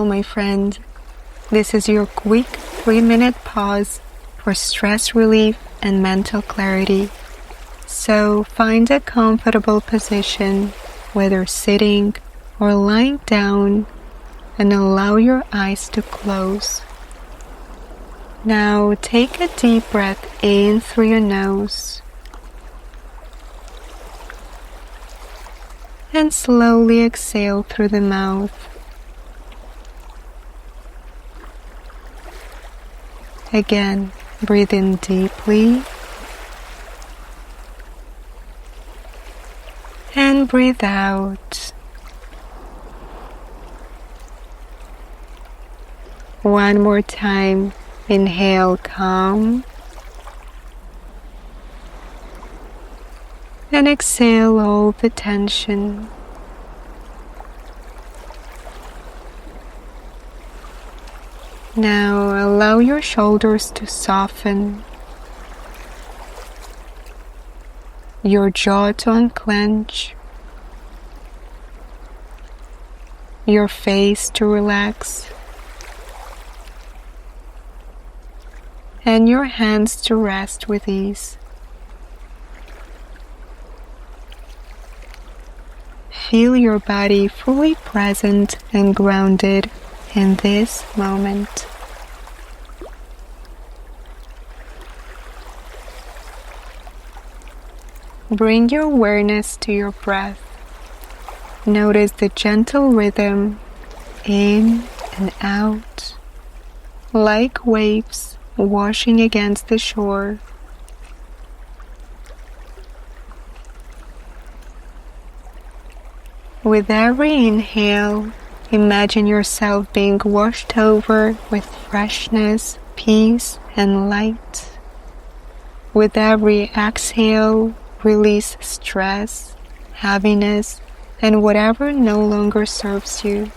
Hello, my friend. This is your quick 3-minute pause for stress relief and mental clarity. So find a comfortable position, whether sitting or lying down, and allow your eyes to close. Now take a deep breath in through your nose and slowly exhale through the mouth. Again, breathe in deeply and breathe out. One more time. Inhale, calm, and exhale all the tension. Now allow your shoulders to soften, your jaw to unclench, your face to relax, and your hands to rest with ease. Feel your body fully present and grounded in this moment. Bring your awareness to your breath. Notice the gentle rhythm in and out, like waves washing against the shore. With every inhale, imagine yourself being washed over with freshness, peace, and light. With every exhale, release stress, heaviness, and whatever no longer serves you.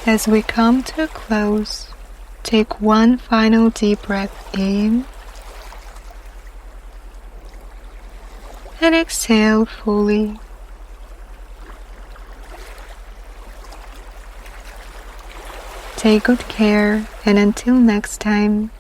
As we come to a close, take one final deep breath in and exhale fully. Take good care, and until next time,